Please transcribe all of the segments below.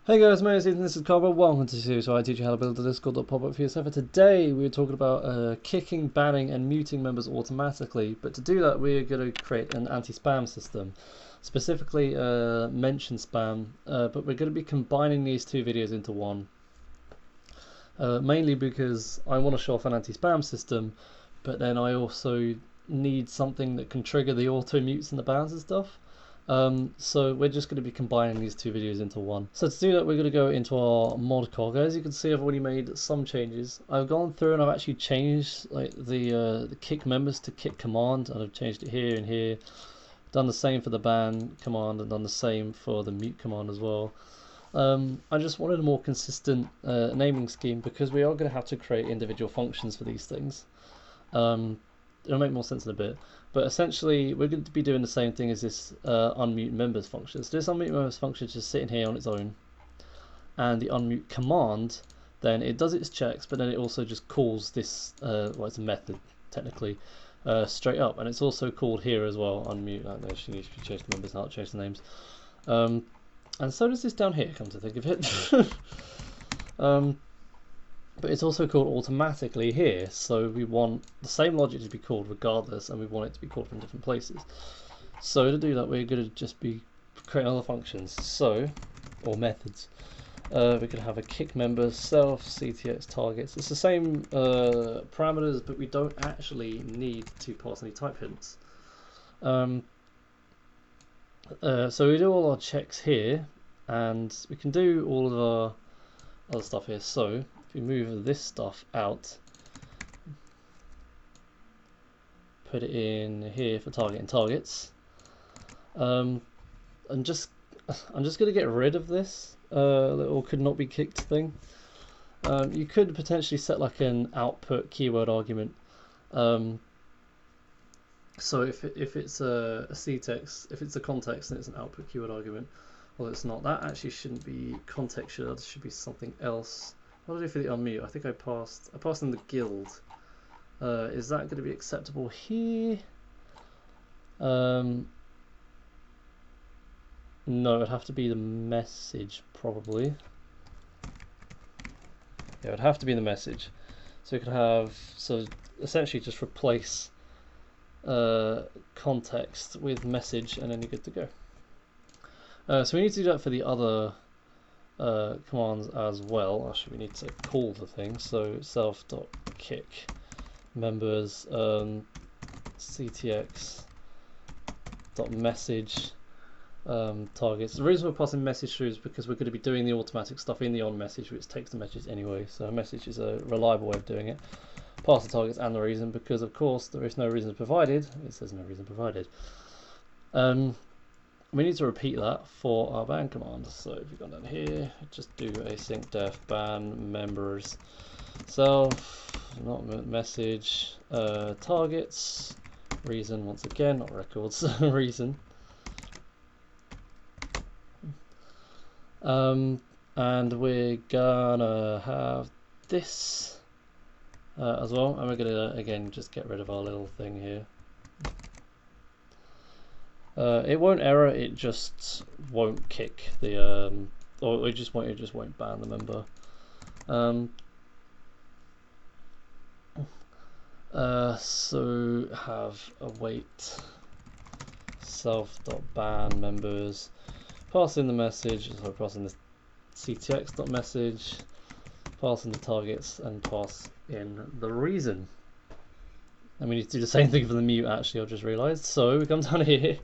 Hey guys, my name is Ethan, this is Carberra. Welcome to the series where I teach you how to build a Discord.pop-up for your server. Today we're talking about kicking, banning and muting members automatically, but to do that we're going to create an anti-spam system, specifically mention spam, but we're going to be combining these two videos into one, mainly because I want to show off an anti-spam system, but then I also need something that can trigger the auto mutes and the bans and stuff. So we're just going to be combining these two videos into one. So to do that, we're going to go into our mod cog. As you can see, I've already made some changes. I've gone through and I've actually changed like the kick members to kick command, and I've changed it here and here. Done the same for the ban command and done the same for the mute command as well. I just wanted a more consistent naming scheme because we are going to have to create individual functions for these things. It'll make more sense in a bit, but essentially we're going to be doing the same thing as this unmute members function. So this unmute members function is just sitting here on its own, and the unmute command, then it does its checks, but then it also just calls this, well, it's a method technically, straight up, and it's also called here as well, unmute. I know she needs to change the members, not change the names, and so does this down here, come to think of it. But it's also called automatically here, so we want the same logic to be called regardless, and we want it to be called from different places. So to do that, we're going to just be creating other functions, or methods. We're going to have a kick member, self, CTX targets. It's the same parameters, but we don't actually need to pass any type hints. So we do all our checks here, and we can do all of our other stuff here. So we move this stuff out, put it in here for targeting targets, and I'm just going to get rid of this little could not be kicked thing. You could potentially set like an output keyword argument. So if it's a ctext, if it's a context, then it's an output keyword argument. Well, it's not. That actually shouldn't be context. Should be something else. What did I do for the unmute? I think I passed in the guild. Is that going to be acceptable here? No, it'd have to be the message probably. Yeah, it'd have to be the message. So we could have, so essentially just replace context with message, and then you're good to go. So we need to do that for the other commands as well. Actually, we need to call the thing. So self.kick members ctx.message targets. The reason we're passing message through is because we're going to be doing the automatic stuff in the on message, which takes the message anyway. So a message is a reliable way of doing it. Pass the targets and the reason, because of course there is no reason provided. It says no reason provided. We need to repeat that for our ban command. So if you go down here, just do async def ban members self, not message, targets, reason once again, not records, reason. And we're gonna have this as well, and we're gonna again just get rid of our little thing here. It won't error, it just won't kick the or it just won't ban the member. So have await self.ban members, pass in the message, so pass in the ctx.message, pass in the targets, and pass in the reason. And we need to do the same thing for the mute, actually, I've just realised. So we come down here.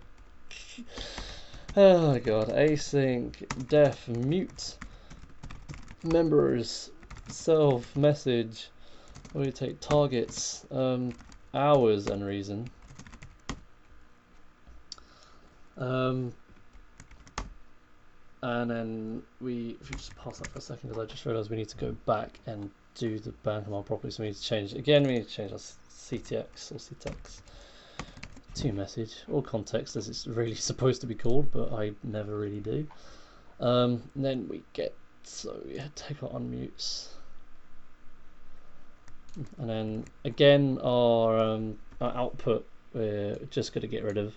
Oh my god, async def mute members self message. We take targets, hours and reason. And then if you just pass that for a second, because I just realised we need to go back and do the ban command properly, so we need to change it again. We need to change our ctx or ctex to message or context, as it's really supposed to be called, but I never really do. Then we get, so we take our unmutes, and then again our output we're just going to get rid of.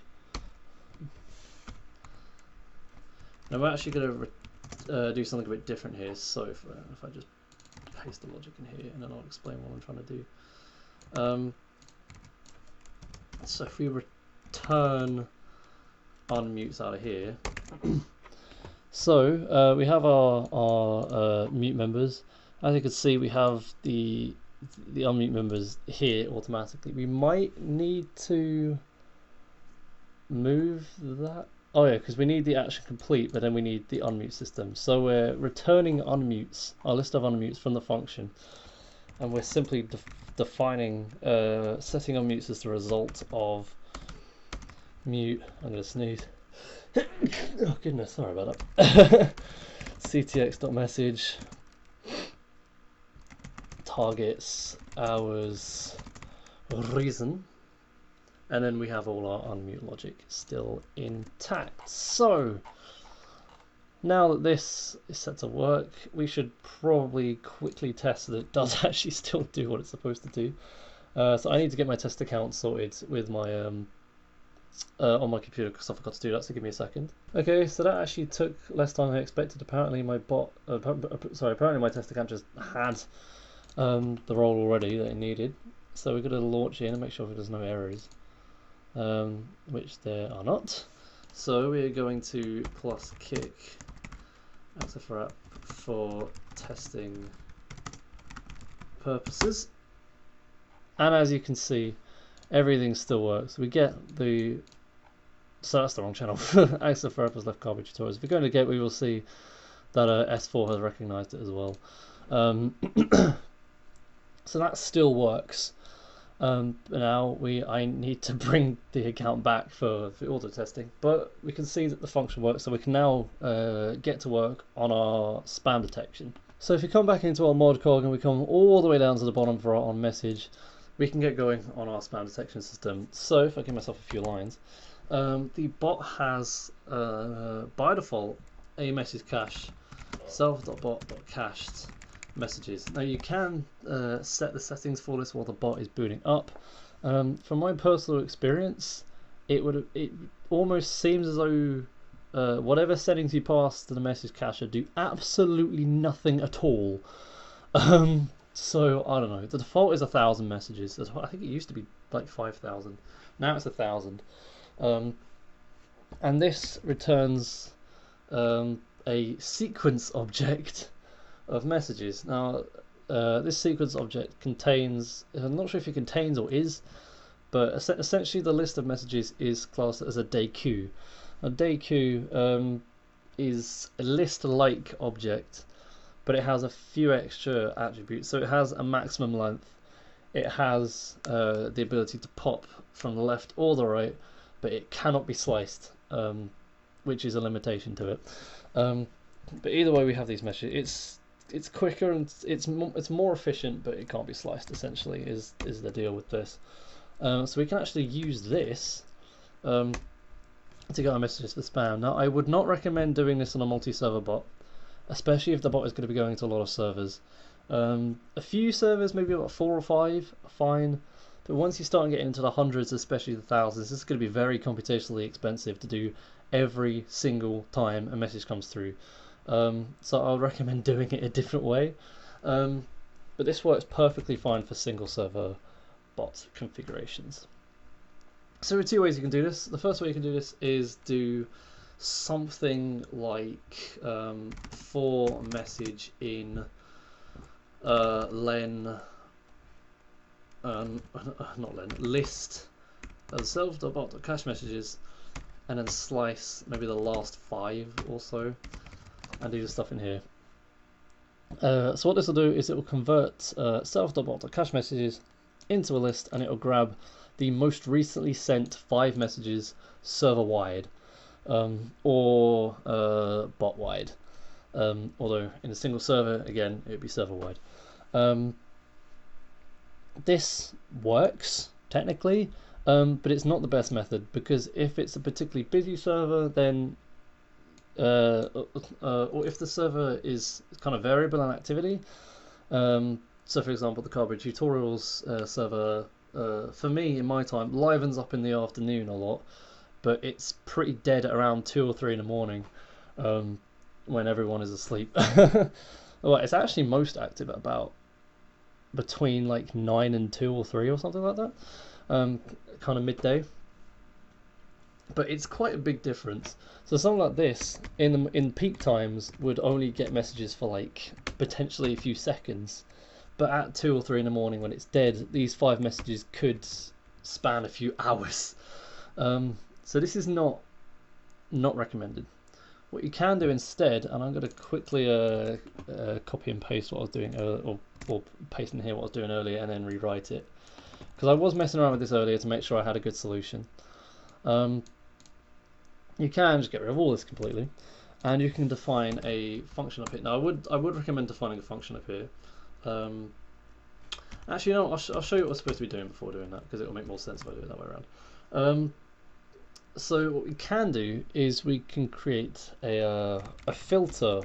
And we're actually going to do something a bit different here. So if I just paste the logic in here, and then I'll explain what I'm trying to do. So if we return unmutes out of here, so we have our mute members. As you can see, we have the unmute members here automatically. We might need to move that. Oh yeah, because we need the action complete, but then we need the unmute system. So we're returning unmutes, our list of unmutes from the function, and we're simply defining, setting unmutes as the result of mute. I'm going to sneeze. Oh goodness, sorry about that. ctx.message targets hours reason, and then we have all our unmute logic still intact. So now that this is set to work, we should probably quickly test that it does actually still do what it's supposed to do. So I need to get my test account sorted with my on my computer, because I forgot to do that, so give me a second. Okay, so that actually took less time than I expected. Apparently my apparently my test account just had the role already that it needed. So we're going to launch in and make sure there's no errors, which there are not. So we're going to plus kick XFR app for testing purposes, and as you can see, everything still works. We get the, so that's the wrong channel. XFR has left Carberra tutorials. If we go into Gate, we will see that S4 has recognized it as well. So that still works. Now I need to bring the account back for auto testing, but we can see that the function works, so we can now get to work on our spam detection. So if you come back into our mod cog and we come all the way down to the bottom for our on message, we can get going on our spam detection system. So if I give myself a few lines, the bot has by default a message cache, self.bot.cached messages. Now you can set the settings for this while the bot is booting up. From my personal experience, it almost seems as though whatever settings you pass to the message cache do absolutely nothing at all. So I don't know. The default is 1,000 messages. I think it used to be like 5,000. Now it's 1,000. And this returns a sequence object of messages. Now this sequence object contains, I'm not sure if it contains or is, but essentially the list of messages is classed as a day queue. A day queue is a list-like object, but it has a few extra attributes. So it has a maximum length, it has the ability to pop from the left or the right, but it cannot be sliced, which is a limitation to it. But either way, we have these messages. It's quicker and it's more efficient, but it can't be sliced. Essentially, is the deal with this. So we can actually use this to get our messages for spam. Now, I would not recommend doing this on a multi-server bot, especially if the bot is going to be going to a lot of servers. A few servers, maybe about 4 or 5, fine. But once you start getting into the hundreds, especially the thousands, this is going to be very computationally expensive to do every single time a message comes through. So I would recommend doing it a different way. But this works perfectly fine for single server bot configurations. So there are two ways you can do this. The first way you can do this is do something like for message in list of self.bot.cache messages, and then slice maybe the last 5 or so, and do the stuff in here. So what this will do is it will convert self.bot.cache messages into a list, and it will grab the most recently sent 5 messages server-wide, or bot-wide. Although in a single server, again, it would be server-wide. This works technically, but it's not the best method, because if it's a particularly busy server, then or if the server is kind of variable in activity, so for example the Carberra tutorials server, for me in my time, livens up in the afternoon a lot, but it's pretty dead at around 2 or 3 in the morning. when everyone is asleep. Well, it's actually most active at about between like 9 and 2 or 3 or something like that, kind of midday. But it's quite a big difference. So something like this in peak times would only get messages for like potentially a few seconds, but at 2 or 3 in the morning when it's dead, these 5 messages could span a few hours. So this is not recommended. What you can do instead, and I'm going to quickly copy and paste what I was doing or paste in here what I was doing earlier and then rewrite it, because I was messing around with this earlier to make sure I had a good solution. You can just get rid of all this completely, and you can define a function up here. Now I would recommend defining a function up here. Actually, no, I'll show you what we're supposed to be doing before doing that, because it will make more sense if I do it that way around. So what we can do is we can create a filter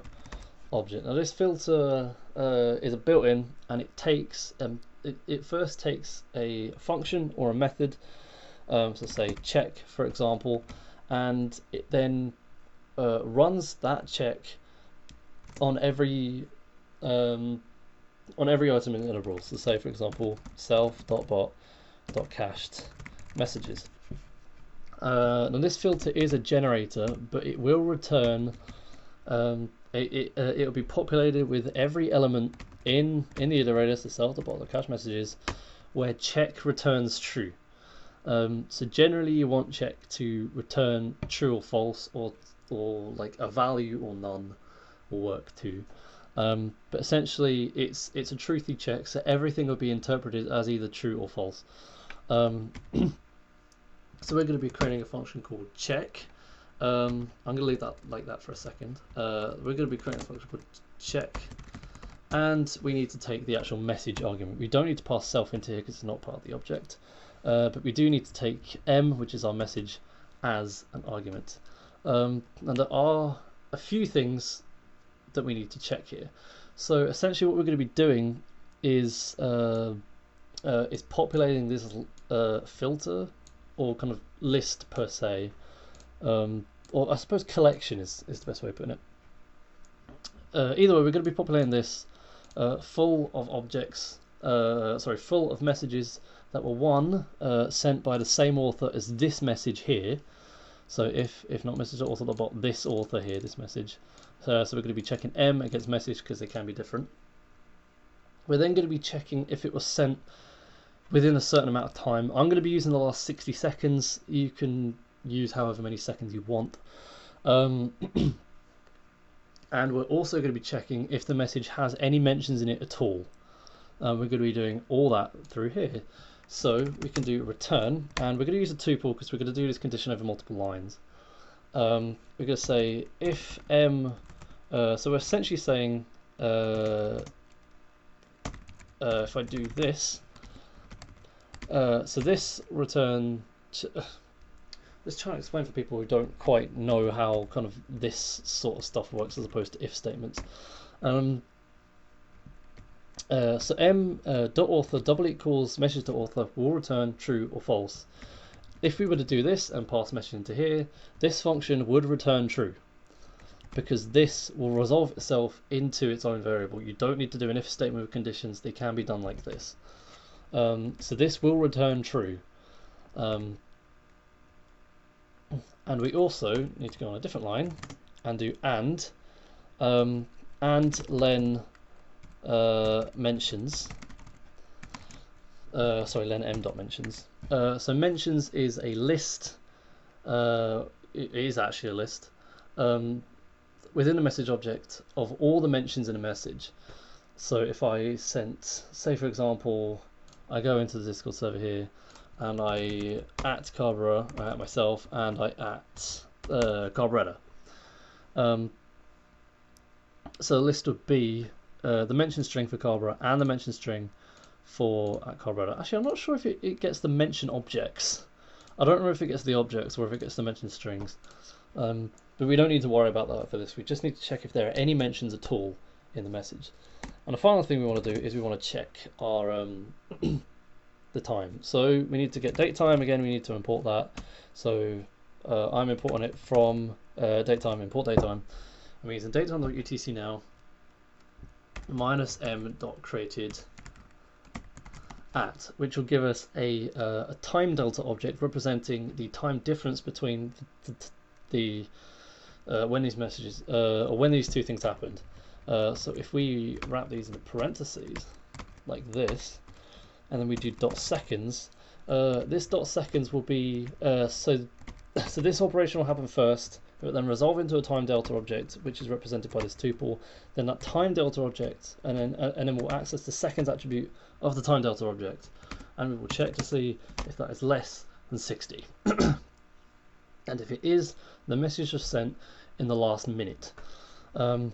object. Now this filter is a built-in, and it takes it first takes a function or a method, so say check for example, and it then runs that check on every item in the interval. So say for example self.bot.cached messages. Now this filter is a generator, but it will return. It'll be populated with every element in the iterator, so self.bot.cached messages, where check returns true. So generally you want check to return true or false, or like a value or none will work too. But essentially it's a truthy check, so everything will be interpreted as either true or false. So we're going to be creating a function called check. I'm going to leave that like that for a second. We're going to be creating a function called check, and we need to take the actual message argument. We don't need to pass self into here because it's not part of the object, but we do need to take m, which is our message, as an argument. And there are a few things that we need to check here. So essentially what we're going to be doing is populating this filter, or kind of list per se, or I suppose collection is the best way of putting it. Either way, we're going to be populating this full of objects, full of messages that were sent by the same author as this message here. So if not message.author.bot, this author here, this message. So we're going to be checking m against message because they can be different. We're then going to be checking if it was sent within a certain amount of time. I'm going to be using the last 60 seconds. You can use however many seconds you want. And we're also going to be checking if the message has any mentions in it at all. We're going to be doing all that through here. So we can do return, and we're going to use a tuple because we're going to do this condition over multiple lines. We're going to say if m, so we're essentially saying if I do this, so this return, let's try and explain for people who don't quite know how kind of this sort of stuff works as opposed to if statements. So m.author double equals message.author will return true or false. If we were to do this and pass message into here, this function would return true, because this will resolve itself into its own variable. You don't need to do an if statement with conditions. They can be done like this. So this will return true. And we also need to go on a different line and do and len mentions. Len m dot mentions. So mentions is a list. It is actually a list within the message object of all the mentions in a message. So if I sent, say for example, I go into the Discord server here, and I at Carberra, I at myself, and I at Carberra. So the list would be the mention string for Carberra and the mention string for at Carberra. Actually, I'm not sure if it gets the mention objects. I don't know if it gets the objects or if it gets the mention strings. But we don't need to worry about that for this. We just need to check if there are any mentions at all in the message. And the final thing we want to do is we want to check our the time. So we need to get date time. Again, we need to import that. So I'm importing it from date time, import date time. I'm using data.utc now minus m dot created at, which will give us a time delta object representing the time difference between the when these messages or when these two things happened. So if we wrap these into parentheses like this, and then we do dot seconds, this dot seconds will be so this operation will happen first. It will then resolve into a time delta object, which is represented by this tuple. Then that time delta object, and then we'll access the seconds attribute of the time delta object, and we will check to see if that is less than 60. And if it is, the message was sent in the last minute. That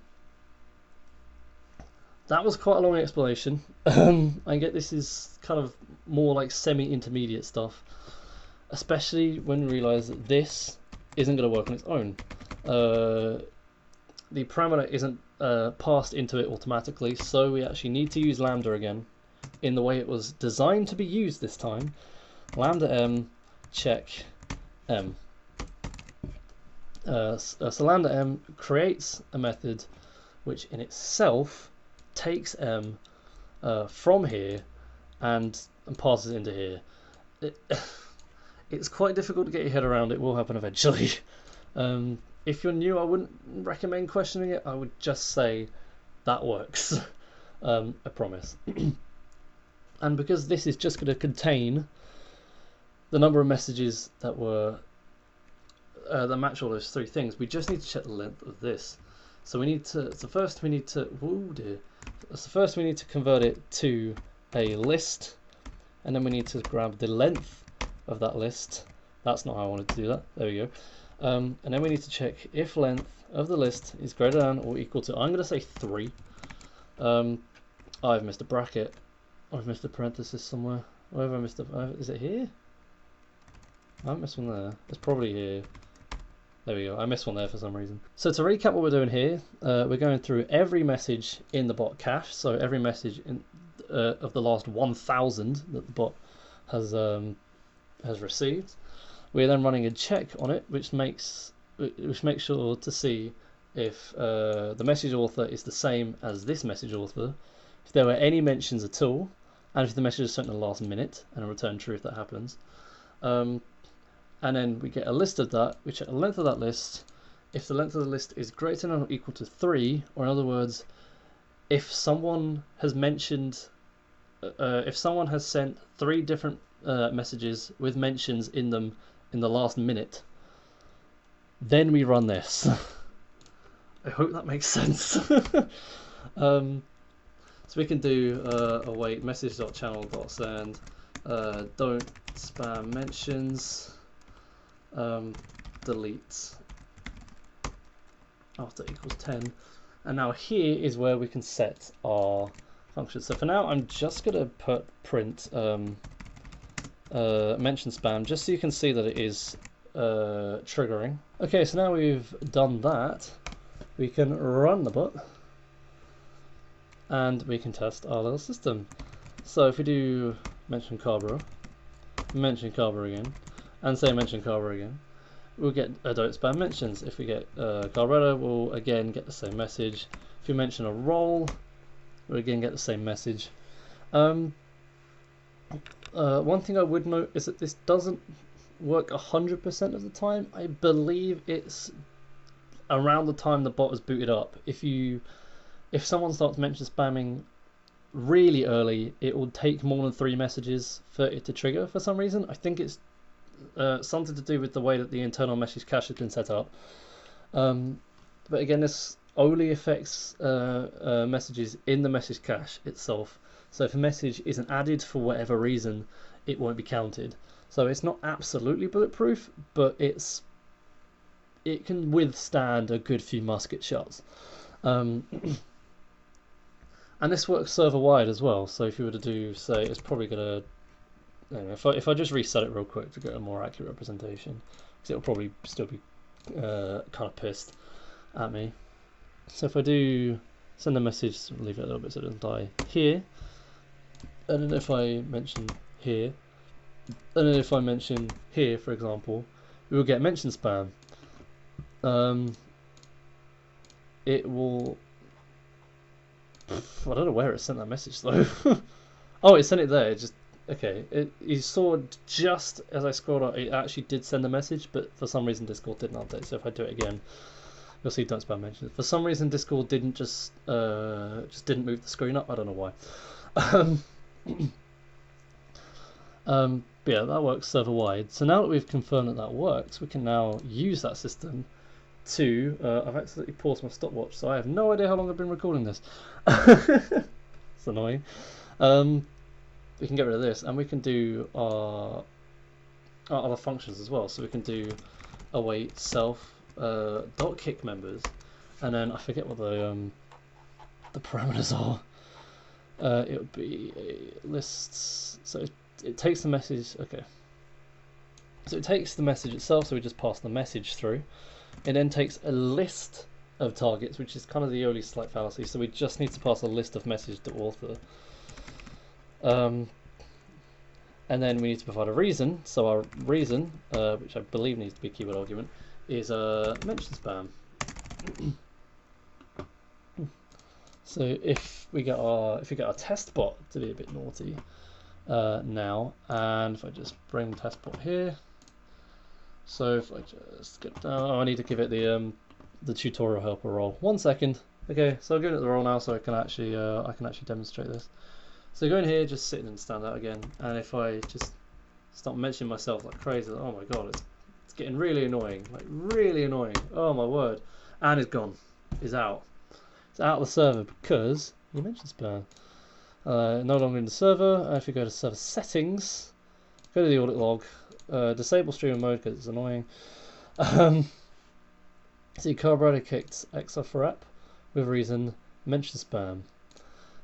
was quite a long explanation. I get this is kind of more like semi-intermediate stuff, especially when we realize that this isn't going to work on its own. The parameter isn't passed into it automatically, so we actually need to use lambda again in the way it was designed to be used this time. Lambda m check m. So lambda m creates a method which in itself takes m from here and passes it into here. It's quite difficult to get your head around. It will happen eventually. If you're new, I wouldn't recommend questioning it. I would just say that works. I promise. And because this is just going to contain the number of messages that were that match all those three things, we just need to check the length of this. So we need to. So first we need to. Oh dear. So first we need to convert it to a list, and then we need to grab the length of that list. That's not how I wanted to do that. There we go. And then we need to check if length of the list is greater than or equal to, I'm going to say 3. I've missed a bracket. I've missed a parenthesis somewhere. Where have I missed is it here? I haven't missed one there. It's probably here. There we go. I missed one there for some reason. So to recap what we're doing here, we're going through every message in the bot cache. So every message in, of the last 1,000 that the bot has received. We're then running a check on it, which makes sure to see if the message author is the same as this message author, if there were any mentions at all, and if the message is sent in the last minute, and a return true if that happens. And then we get a list of that. We check the length of that list. If the length of the list is greater than or equal to 3, or in other words, if someone has mentioned, if someone has sent 3 different messages with mentions in them in the last minute, then we run this. I hope that makes sense. So we can do await message.channel.send don't spam mentions, delete after equals 10, and now here is where we can set our function. So for now I'm just going to print mention spam, just so you can see that it is triggering. Okay, so now we've done that, we can run the bot and we can test our little system. So if we do mention Carberra again, and say mention Carberra again, we'll get don't spam mentions. If we get Carberra, we'll again get the same message. If we mention a role, we'll again get the same message. One thing I would note is that this doesn't work 100% of the time. I believe it's around the time the bot is booted up. If someone starts mention spamming really early, it will take more than 3 messages for it to trigger for some reason. I think it's something to do with the way that the internal message cache has been set up. But again, this only affects messages in the message cache itself. So if a message isn't added for whatever reason, it won't be counted. So it's not absolutely bulletproof, but it can withstand a good few musket shots. And this works server wide as well. So if you were to do, say, it's probably gonna, if I just reset it real quick to get a more accurate representation, because it'll probably still be kind of pissed at me. So if I do send a message, leave it a little bit so it doesn't die here, and then if I mention here, and then if I mention here, for example, we will get mention spam. it will. I don't know where it sent that message though. Oh, it sent it there. It just okay. You saw just as I scrolled up, it actually did send a message, but for some reason Discord didn't update. So if I do it again, you'll see don't spam mentions. For some reason Discord didn't just didn't move the screen up. I don't know why. But yeah, that works server wide. So now that we've confirmed that that works, we can now use that system to. I've accidentally paused my stopwatch, so I have no idea how long I've been recording this. It's annoying. We can get rid of this, and we can do our other functions as well. So we can do await self dot kick members, and then I forget what the parameters are. It would be lists. So it takes the message. Okay. So it takes the message itself. So we just pass the message through. It then takes a list of targets, which is kind of the only slight fallacy. So we just need to pass a list of message to author. And then we need to provide a reason. So our reason, which I believe needs to be a keyword argument, is mention spam. So if we get our test bot to be a bit naughty now, and if I just bring test bot here, so if I just get down, oh, I need to give it the tutorial helper role. 1 second. Okay, so I'll give it the role now, so I can actually demonstrate this. So go in here, just sit and stand out again, and if I just start mentioning myself like crazy, like, oh my god, it's getting really annoying, like really annoying. Oh my word, and it's gone, it's out. It's out of the server because you mentioned spam. No longer in the server. If you go to server settings, go to the audit log, disable streamer mode because it's annoying. See, Carberra kicked XR for app with reason mention spam.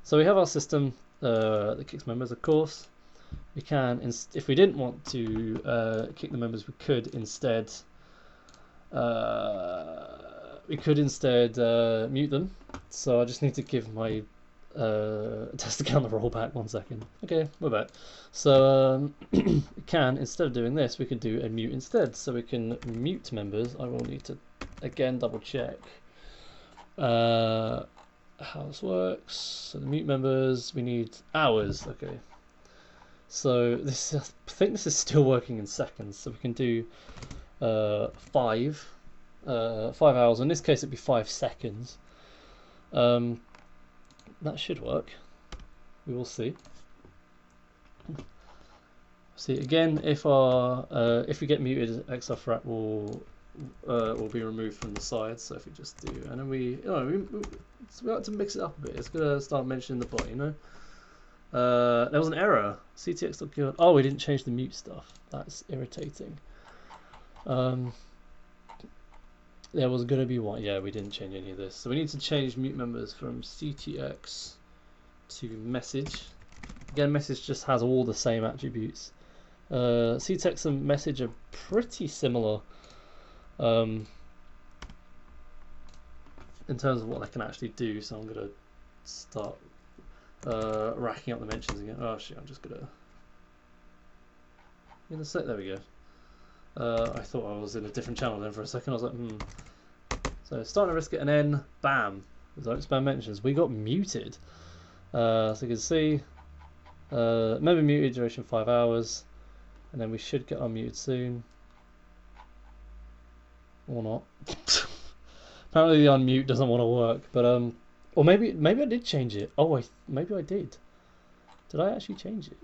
So we have our system that kicks members, of course. We can, if we didn't want to kick the members, we could instead mute them. So I just need to give my test account the rollback. 1 second. Okay, we're back. So we can, instead of doing this, we could do a mute instead. So we can mute members. I will need to again double check how this works. So the mute members, we need hours. Okay. So this, I think this is still working in seconds. So we can do 5 hours. In this case, it'd be 5 seconds. That should work. We will see. See again, if we get muted, XR frat will be removed from the side. So if we just do, and then we like to mix it up a bit. It's gonna start mentioning the bot, you know. There was an error. CTX.qt. Oh, we didn't change the mute stuff. That's irritating. There was going to be one. Yeah, we didn't change any of this. So we need to change mute members from CTX to message. Again, message just has all the same attributes. CTX and message are pretty similar in terms of what they can actually do. So I'm going to start racking up the mentions again. Oh shit, I'm just gonna there we go. I thought I was in a different channel then for a second. I was like, So starting to risk it, and then bam, don't spam mentions. We got muted. So you can see, member muted, duration 5 hours, and then we should get unmuted soon, or not. Apparently the unmute doesn't want to work, but or maybe I did change it. Oh, maybe I did. Did I actually change it?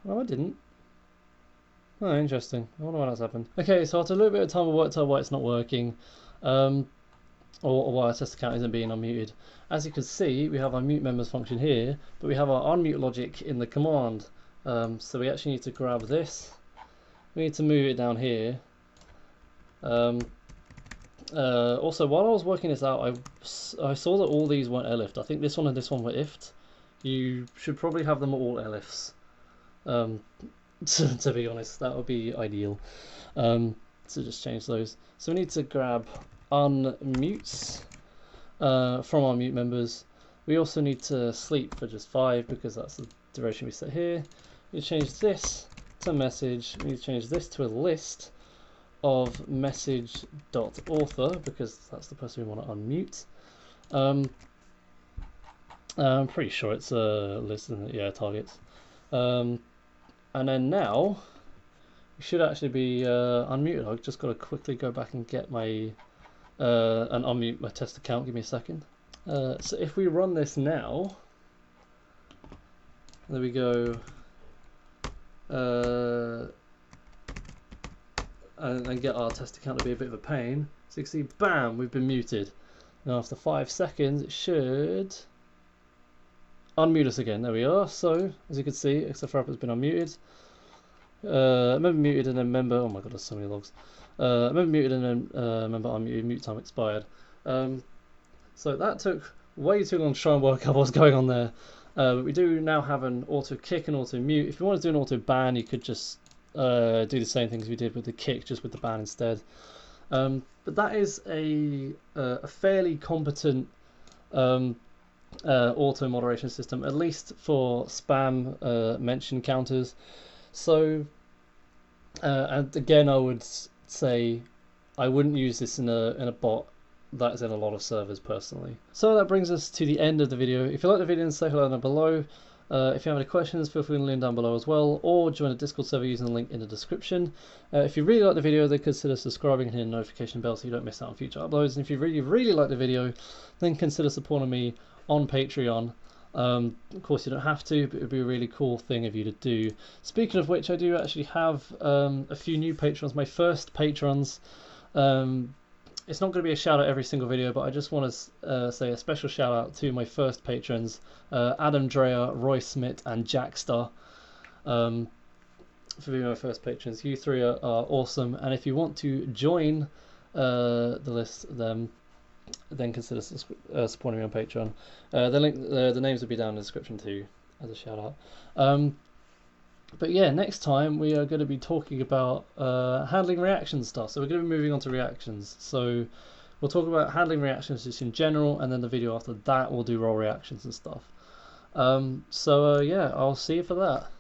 No, I didn't. Oh, interesting. I wonder why that's happened. Okay, so after a little bit of time, I worked out why it's not working, or why our test account isn't being unmuted. As you can see, we have our mute members function here, but we have our unmute logic in the command. So we actually need to grab this. We need to move it down here. Also, while I was working this out, I saw that all these weren't elifed. I think this one and this one were ifed. You should probably have them all elifs. To be honest, that would be ideal. So just change those. So we need to grab unmutes from our mute members. We also need to sleep for just 5 because that's the duration we set here. We change this to message. We need to change this to a list of message.author because that's the person we want to unmute. I'm pretty sure it's a list, isn't it? Yeah, targets. And then now we should actually be unmuted. I've just got to quickly go back and get my and unmute my test account. Give me a second. So if we run this now, there we go. And get our test account to be a bit of a pain. So you can see, bam, we've been muted. Now after 5 seconds, it should unmute us again. There we are. So as you can see, XFRAP has been unmuted. Member muted and then member. Oh my god, there's so many logs. Member muted and then member unmuted. Mute time expired. So that took way too long to try and work out what's going on there. But we do now have an auto kick and auto mute. If you want to do an auto ban, you could just do the same things we did with the kick, just with the ban instead. But that is a fairly competent auto moderation system, at least for spam mention counters. So, and again, I would say I wouldn't use this in a bot that is in a lot of servers personally. So that brings us to the end of the video. If you like the video, say hello down below. If you have any questions, feel free to leave them down below as well, or join the Discord server using the link in the description. If you really like the video, then consider subscribing and hitting the notification bell so you don't miss out on future uploads. And if you really like the video, then consider supporting me on Patreon. Of course, you don't have to, but it would be a really cool thing of you to do. Speaking of which, I do actually have a few new patrons, my first patrons. It's not going to be a shout out every single video, but I just want to say a special shout out to my first patrons, Adam Dreyer, Roy Smith, and Jackstar, for being my first patrons. You three are awesome, and if you want to join the list, then consider supporting me on Patreon. The names will be down in the description too, as a shout out. But yeah, next time we are going to be talking about handling reaction stuff. So we're going to be moving on to reactions. So we'll talk about handling reactions just in general, and then the video after that we'll do role reactions and stuff. Yeah, I'll see you for that.